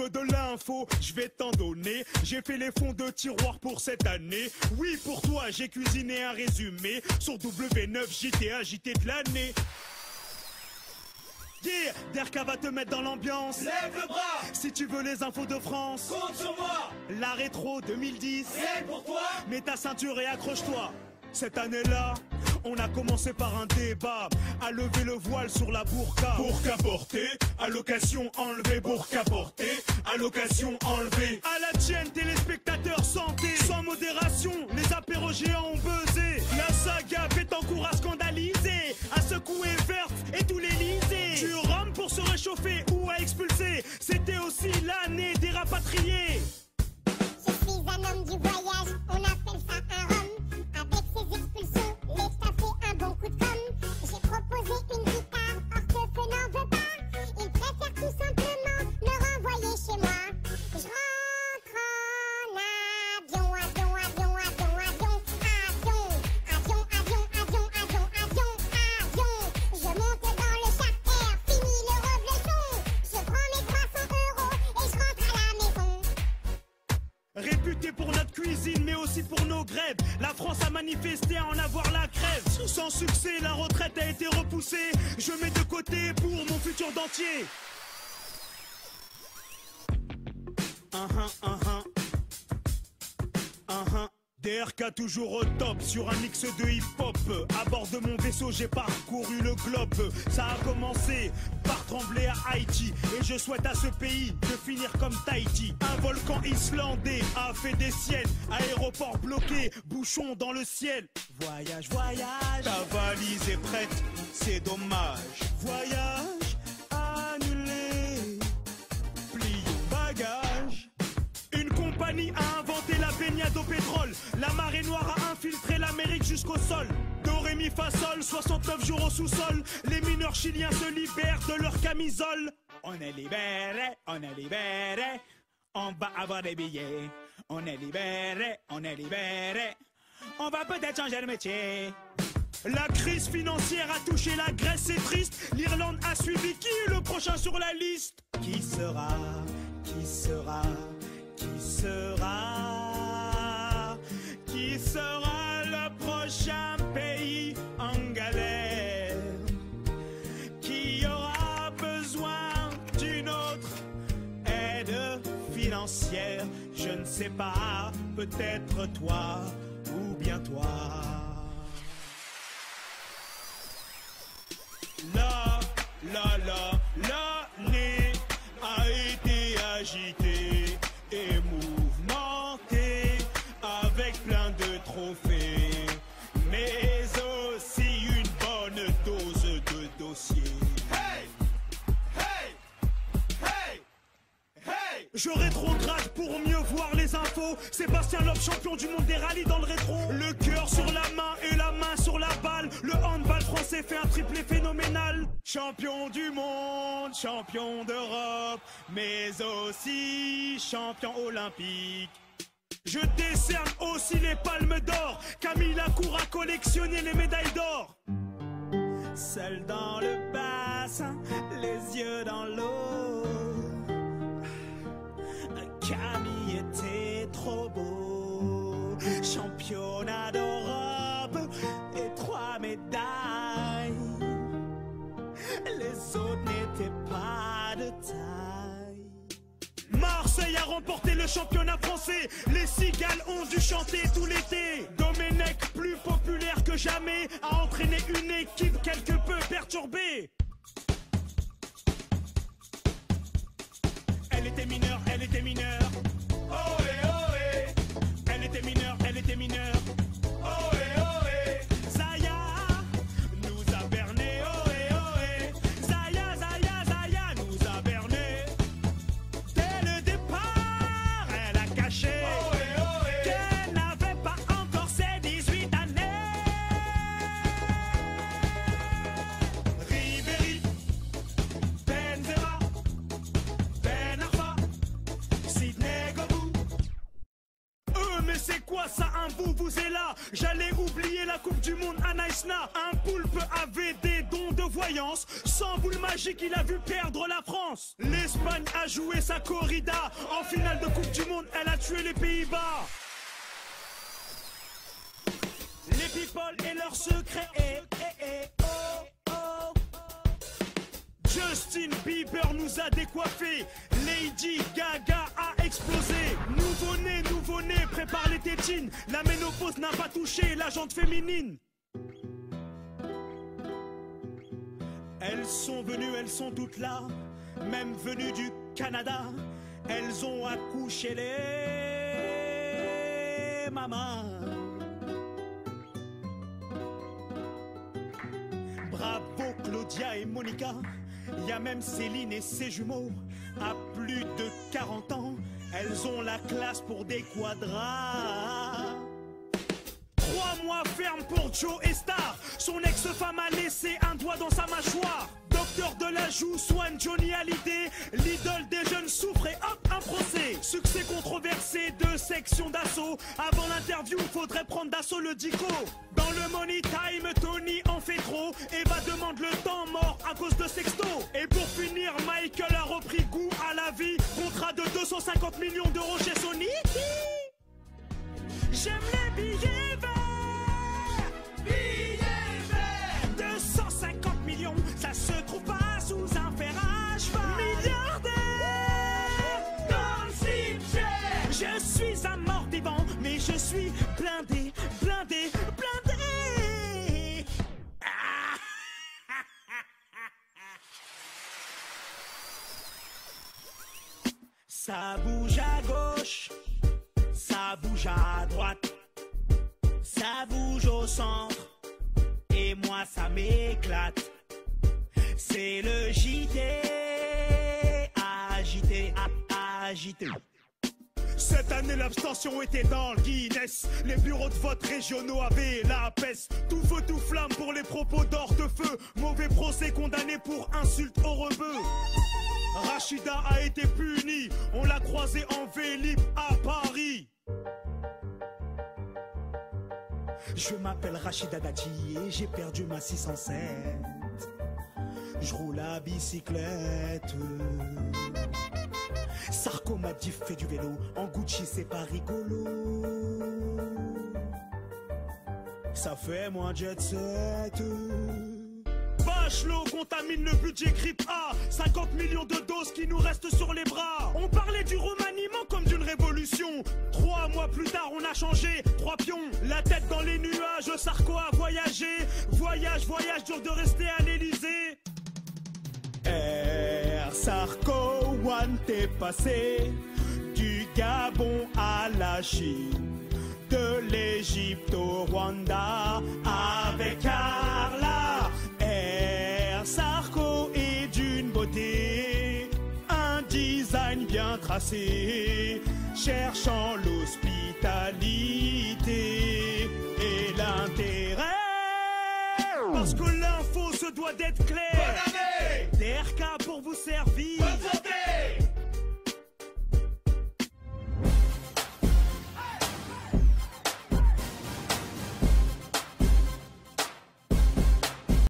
veux de l'info, je vais t'en donner. J'ai fait les fonds de tiroir pour cette année. Oui, pour toi, j'ai cuisiné un résumé sur W9 JTA, JT de l'année. Yeah, Derka va te mettre dans l'ambiance. Lève le bras. Si tu veux les infos de France, Compte sur moi. la rétro 2010. Rien pour toi. Mets ta ceinture et accroche-toi. Cette année-là, on a commencé par un débat à lever le voile sur la burqa. Burqa portée, allocation enlevée. Burqa portée, allocation enlevée. À la tienne, téléspectateurs, santé. Sans modération, les apéros géants ont buzzé. La saga Bettencourt a scandalisé, a secoué Verte et tout l'Elysée. Du rhum pour se réchauffer ou à expulser. C'était aussi l'année des rapatriés. Je suis un homme du voyage, on appelle ça un rhum. Avec ses expulsions, l'État fait un bon coup de com'. J'ai proposé une guitare, or que feu n'en veut pas. Il préfère tout simplement me renvoyer chez moi. Je rentre en avion, avion, avion, avion, avion, avion, avion, avion, avion, avion, avion, avion. Je monte dans le charter, fini le reblochon. Je prends mes 300 € et je rentre à la maison. Réputé pour notre cuisine mais aussi pour nos grèves, la France a manifesté à en avoir la crève. Sans succès, la retraite a été repoussée. Je mets de côté pour mon futur dentier. DRK toujours au top sur un mix de hip-hop. À bord de mon vaisseau j'ai parcouru le globe. Ça a commencé par trembler à Haïti, et je souhaite à ce pays de finir comme Tahiti. Un volcan islandais a fait des siennes. Aéroport bloqué, bouchon dans le ciel. Voyage, voyage, ta valise est prête, c'est dommage. Voyage annulé, plie bagage. Une compagnie a inventé la baignade au pétrole. La marée noire a infiltré l'Amérique jusqu'au sol. Do, ré, mi, fa, sol, 69 jours au sous-sol. Les mineurs chiliens se libèrent de leur camisole. On est libérés, on est libérés. On va avoir des billets. On est libérés, on est libérés. On va peut-être changer de métier. La crise financière a touché la Grèce, c'est triste. L'Irlande a suivi. Qui est le prochain sur la liste? Qui sera? Qui sera? Qui sera? Qui sera le prochain pays en galère? Qui aura besoin d'une autre aide financière? Je ne sais pas, peut-être toi ou bien toi. L'année a été agitée et mouvementée avec plein de trophées, mais aussi une bonne dose de dossiers. Hey! Hey! Hey! Hey! Je rétrograde pour mieux voir les infos. Sébastien Loeb, champion du monde des rallyes dans le rétro. Le cœur sur la main et la main sur la balle. Le handball français fait un triplé phénoménal. Champion du monde, champion d'Europe, mais aussi champion olympique. Je décerne aussi les palmes d'or. Camille Lacour a collectionné les médailles d'or. Seul dans le bassin, les yeux dans l'eau. Camille était trop beau. Championnat d'Europe et 3 médailles. Les autres n'étaient pas de taille. Marseille a remporté le championnat français. Les cigales ont dû chanter tout l'été. Domenech, plus populaire que jamais, a entraîné une équipe quelque peu perturbée. Elle était mineure, elle était mineure. Oh et oh et. Elle était mineure, elle était mineure. Oh et oh et. Zaya nous a berné. Oh et oh et. Zaya, Zaya, Zaya nous a berné. Dès le départ, elle a caché qu'elle n'avait pas encore ses 18 années. Ribéry, Benzema, Ben Arfa, Sidney c'est quoi ça, un là? J'allais oublier la Coupe du Monde à Naïsna. Un poulpe avait des dons de voyance. Sans boule magique, il a vu perdre la France. L'Espagne a joué sa corrida. En finale de Coupe du Monde, elle a tué les Pays-Bas. Les people et leurs secrets. Oh, oh. Justin Bieber nous a décoiffés. Lady Gaga a explosé. Nouveau-né, prépare les tétines. La ménopause n'a pas touché la jante féminine. Elles sont venues, elles sont toutes là. Même venues du Canada. Elles ont accouché les mamans. Bravo Claudia et Monica. Y a même Céline et ses jumeaux. À plus de 40 ans, elles ont la classe pour des quadras. 3 mois ferme pour Joe et Star. Son ex-femme a laissé un doigt dans sa mâchoire. Docteur de la joue soigne Johnny Hallyday. L'idole des jeunes souffre et hop, un procès. Succès controversé de section d'assaut. Avant l'interview, faudrait prendre d'assaut le dico. Dans le money time, Tony en fait trop. Eva demande le temps mort à cause de sexto. Et pour finir, Michael a repris goût à la vie. Contrat de 250 millions d'euros chez Sony. J'aime les billets verts. 250 millions, ça se trouve pas sous un fer à cheval. Milliardaire dans le cimetière. Je suis un mort vivant, mais je suis blindé. Ah. Ça bouge à gauche, ça bouge à droite, ça bouge au centre. Et moi ça m'éclate. C'est le JT. Agité. Cette année l'abstention était dans le Guinness. Les bureaux de vote régionaux avaient la peste. Tout feu tout flamme pour les propos d'or de feu. Mauvais procès condamné pour insulte au rebeu. Rachida a été punie. On l'a croisée en Vélib à Paris. Je m'appelle Rachida Dati et j'ai perdu ma 607. Je roule à bicyclette. Sarko m'a dit fais du vélo. En Gucci c'est pas rigolo. Ça fait moins jet set. Bachelot contamine le budget grippe A. 50 millions de doses qui nous restent sur les bras. On parlait du remaniement comme d'une révolution. 3 mois plus tard on a changé. 3 pions, la tête dans les nuages. Sarko a voyagé. Voyage, dur de rester à l'Elysée. Air Sarko One t'est passé. Du Gabon à la Chine. De l'Égypte au Rwanda. Avec Carla. Sarko est d'une beauté, un design bien tracé, cherchant l'hospitalité et l'intérêt. Parce que l'info se doit d'être claire. Bonne année. DRK